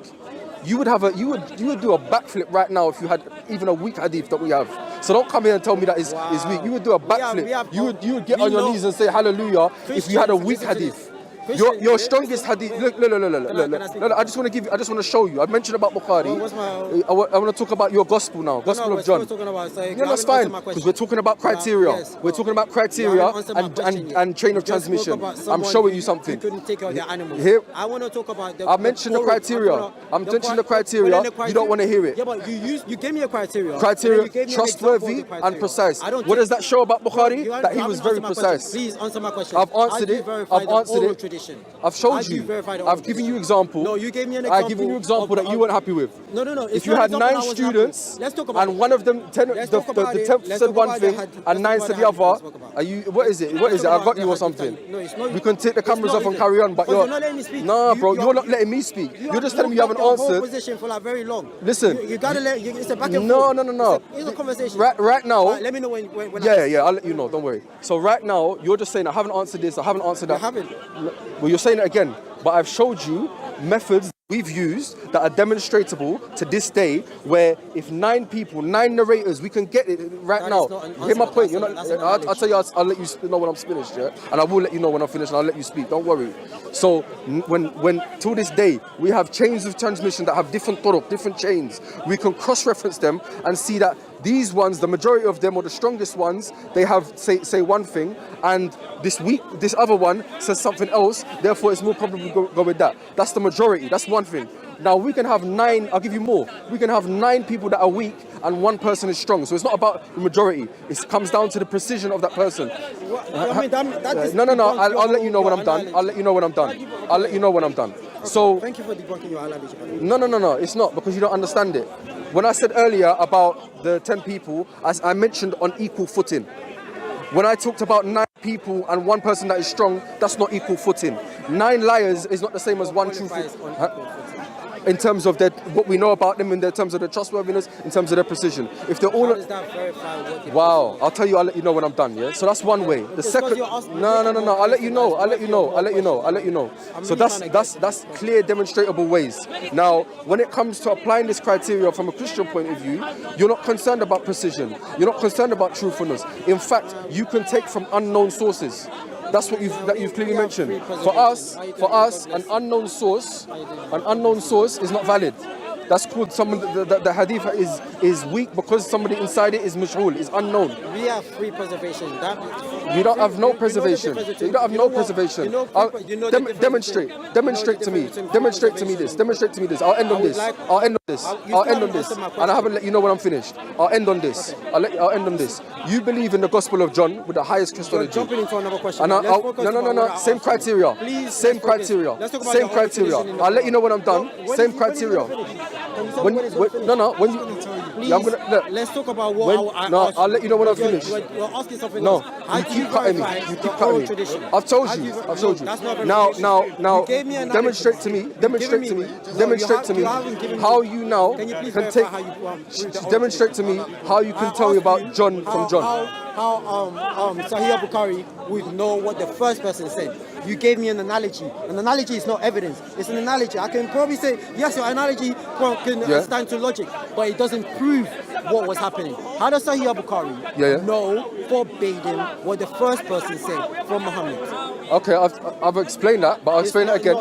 you would do a backflip right now if you had even a weak hadith that we have. So don't come here and tell me that is weak. You would do a backflip. You would get on your knees and say hallelujah if you had a weak hadith. Your strongest hadith. Look. I just want to show you. I mentioned about Bukhari. I want to talk about your gospel now. Gospel of John. That's fine. Because we're talking about criteria. We're talking about criteria and chain of transmission. I'm showing you something. You couldn't take out their animals. I want to talk about I mentioned the criteria. I'm mentioning the criteria. You don't want to hear it. Yeah, but you gave me a criteria. Criteria, trustworthy and precise. What does that show about Bukhari? That he was very precise. Please answer my question. I've answered it. I've showed you. I've given you example. No, you gave me an example. I've given you example that you weren't happy with. No. If you had 9 students and one of them, the 10th said one thing and 9 said the other, are you? What is it? I got you or something? No, it's not. We can take the cameras off and carry on, but you're not letting me speak. Nah, bro, you're not letting me speak. You're just telling me you haven't answered. Position for like very long. Listen. You gotta let. It's a back and forth. No. It's a conversation. Right now. Let me know when. Yeah. I'll let you know. Don't worry. So right now, you're just saying I haven't answered this. I haven't answered that. I haven't. Well, you're saying it again. But I've showed you methods we've used that are demonstratable to this day, where if 9 narrators, we can get it right now. Hear my point. I'll tell you, I'll let you know when I'm finished, yeah? And I will let you know when I'm finished, and I'll let you speak. Don't worry. So when to this day, we have chains of transmission that have different turuq, different chains. We can cross-reference them and see that these ones, the majority of them, or the strongest ones, they have say one thing, and this other one says something else. Therefore, it's more probably go with that. That's the majority. That's one thing. Now we can have 9. I'll give you more. We can have 9 people that are weak and 1 person is strong. So it's not about the majority. It comes down to the precision of that person. No. I'll let you know when I'm done. I'll let you know when I'm done. So thank you for debunking your analogy. No. It's not, because you don't understand it. When I said earlier about the 10 people, as I mentioned on equal footing. When I talked about 9 people and 1 person that is strong, that's not equal footing. 9 liars is not the same as 1 truthful. In terms of what we know about them, in terms of their trustworthiness, in terms of their precision. If they're all, how does that verify what they wow, I'll tell you. I'll let you know when I'm done. Yeah. So that's one way. The second, no. I'll let you know. So that's clear, demonstrable ways. Now, when it comes to applying this criteria from a Christian point of view, you're not concerned about precision. You're not concerned about truthfulness. In fact, you can take from unknown sources. That's what you've clearly mentioned. For us, an unknown source is not valid. That's called the hadith is weak because somebody inside it is mash'ul, is unknown. We have free preservation. You don't have no preservation. You don't have no preservation. Demonstrate to me this. I'll end on this. And I haven't let you know when I'm finished. I'll end on this. I'll end on this. You believe in the Gospel of John with the highest Christology. Jumping into another question. No. Same criteria. Same criteria. I'll let you know when I'm done. Same criteria. Let's talk about what I'll let you know when I'm finished. We're asking something else. You keep cutting me. I've told you. Now, demonstrate to me how you now can take. Demonstrate to me how you can tell me about John from John. How Sahih Bukhari would know what the first person said. You gave me an analogy. An analogy is not evidence. It's an analogy. I can probably say, yes, your analogy can stand to logic, but it doesn't prove what was happening. How does Sahih Bukhari know verbatim what the first person said from Muhammad? Okay, I've explained that, but I'll explain it again.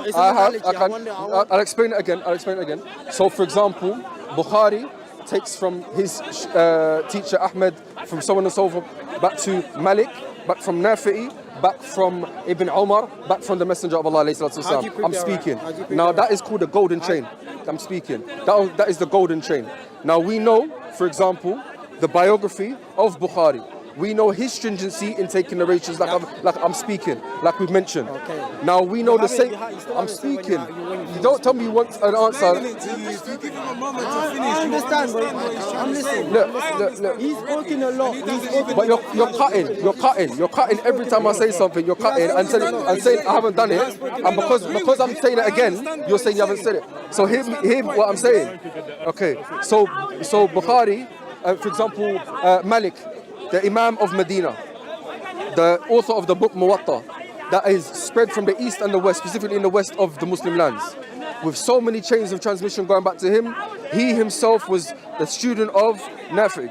I'll explain it again. So, for example, Bukhari takes from his teacher Ahmed, from so on and so forth, back to Malik, back from Nafi'i, back from Ibn Umar, back from the Messenger of Allah. I'm speaking. Now that is called the golden chain. I'm speaking. That is the golden chain. Now we know, for example, the biography of Bukhari. We know his stringency in taking narrations, like I'm speaking, like we've mentioned. Okay. Now we know the same. I'm speaking. You don't tell me you want an answer. I understand, but I'm listening. Look. He's spoken a lot. But you're cutting every time I say something. You're cutting and saying I haven't done it, and because I'm saying it again, you're saying you haven't said it. So hear what I'm saying. Okay. So Bukhari, for example, Malik, the Imam of Medina, the author of the book Muwatta, that is spread from the east and the west, specifically in the west of the Muslim lands, with so many chains of transmission going back to him. He himself was the student of Nafi'.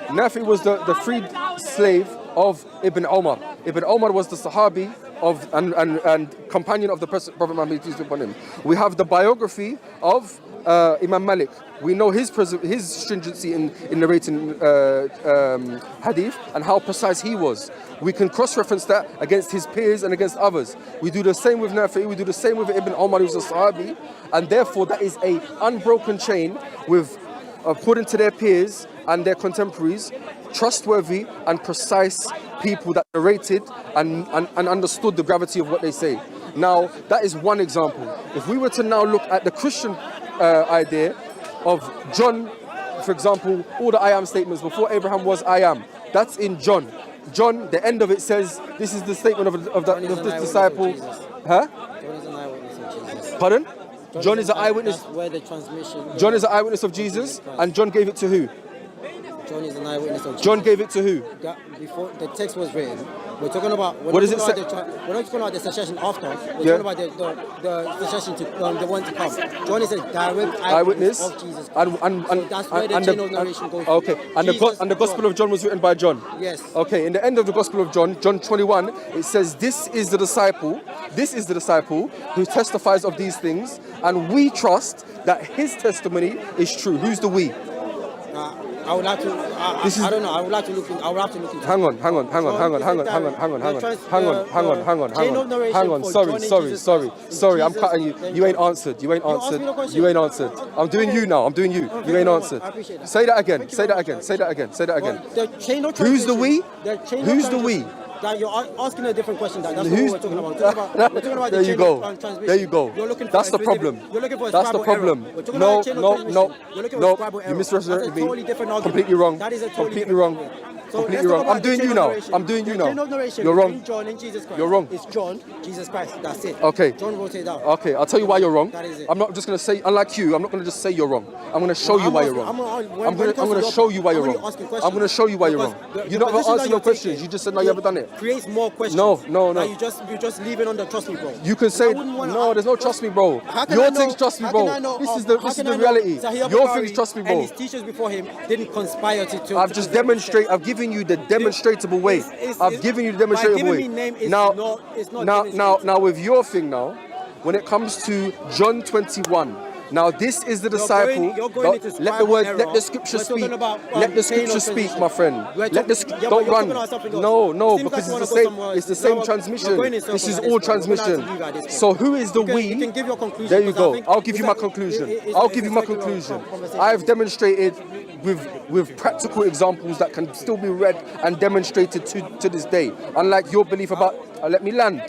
Nafi' was the freed slave of Ibn Umar. Ibn Umar was the Sahabi of and companion of the Prophet Muhammad, peace be upon him. We have the biography of Imam Malik. We know his stringency in narrating hadith and how precise he was. We can cross-reference that against his peers and against others. We do the same with Nafi', we do the same with Ibn Umar, who's a Sahabi, and therefore that is a unbroken chain with, according to their peers and their contemporaries, trustworthy and precise people that narrated and understood the gravity of what they say. Now, that is one example. If we were to now look at the Christian idea of John, for example, all the I am statements, before Abraham was I am, that's in John. John, the end of it says, this is the statement of this disciple. Huh? John is an eyewitness of Jesus. Pardon? John is an eyewitness. That's where the transmission. John is an eyewitness of Jesus, and John gave it to who? John is an eyewitness of Jesus. John gave it to who? Before the text was written, we're talking about. What does it say? We're not talking about the succession after. We're talking about the succession to the one to come. John is a direct eyewitness of Jesus Christ. And so that's where the chain of narration goes. Okay, and the Gospel of John was written by John. Yes. Okay, in the end of the Gospel of John, John 21, it says, "This is the disciple who testifies of these things, and we trust that his testimony is true." Who's the we? I would like to. I don't know. I would like to look. I would have to look into. Hang on. Sorry. I'm cutting you. You ain't answered. I'm doing you now. You ain't answered. Say that again. Who's the we? Who's the we? That you're asking a different question. That's what we're talking about. We're talking about there the you chain go. of transmission. There you go. That's the problem. You're looking for a That's the problem. No. You misrepresented me. Completely wrong. That is a completely wrong. Completely wrong. I'm doing you now. You're wrong. John and Jesus Christ. You're wrong. It's John, Jesus Christ. That's it. Okay. John wrote it down. Okay, I'll tell you why you're wrong. That is it. I'm not just going to say, unlike you, I'm not going to just say you're wrong. I'm going to show you why you're wrong. I'm going to show you why you're wrong. I'm going to show you why you're wrong. You don't answer your questions. You just said, no, you haven't done it. Creates more questions. No. You just leave it on the trust me, bro. You can say, no, there's no trust me, bro. Your things trust me, bro. This is the reality. Your things trust me, bro. And his teachers before him didn't conspire to. I've just demonstrated. I've given you the demonstratable way. I've given you the demonstratable way. Now with your thing now, when it comes to John 21. Now this is the disciple. Let the scripture speak. Let the scripture speak, my friend. Don't run. No, because it's the same transmission. This is all transmission. So who is the we? There you go. I'll give you my conclusion. I've demonstrated with practical examples that can still be read and demonstrated to this day. Unlike your belief about let me land.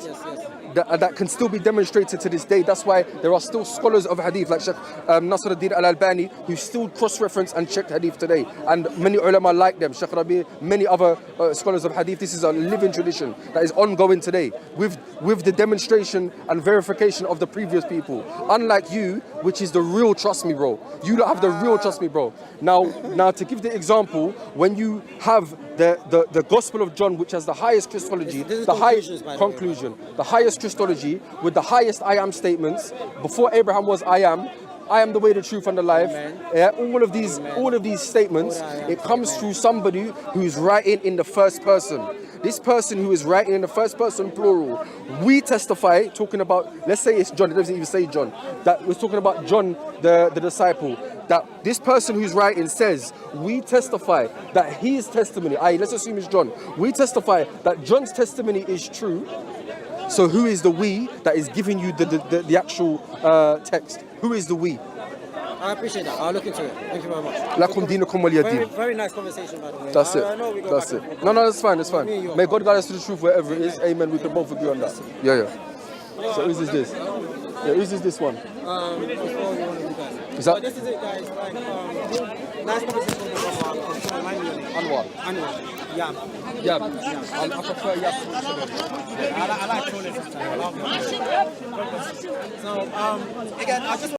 That can still be demonstrated to this day. That's why there are still scholars of hadith like Sheikh Nasruddin al-Albani who still cross-reference and check hadith today, and many ulama like them, Sheikh Rabi, many other scholars of hadith. This is a living tradition that is ongoing today with the demonstration and verification of the previous people. Unlike you, which is the real trust me, bro. You don't have the real trust me, bro. Now to give the example, when you have the Gospel of John, which has the highest Christology, the highest conclusion, the highest Christology with the highest I am statements. Before Abraham was I am the way, the truth, and the life. Yeah, all of these statements, it comes through somebody who's writing in the first person. This person who is writing in the first person plural, we testify, talking about, let's say it's John, it doesn't even say John, that we're talking about John, the disciple, that this person who's writing says, we testify that his testimony, let's assume it's John, we testify that John's testimony is true. So who is the we that is giving you the actual text? Who is the we? I appreciate that. I'll look into it. Thank you very much. Lakum dinukum waliyadin. Very nice conversation, by the way. That's it. No, that's fine. May God guide us to the truth wherever it is. Amen. We can both agree on that. Yeah. So whose is this? Yeah, whose is this one? Is that? This is it, guys. Nice conversation with Anwar. Yeah. I prefer Yab. I like trolling sometimes. So, again, I just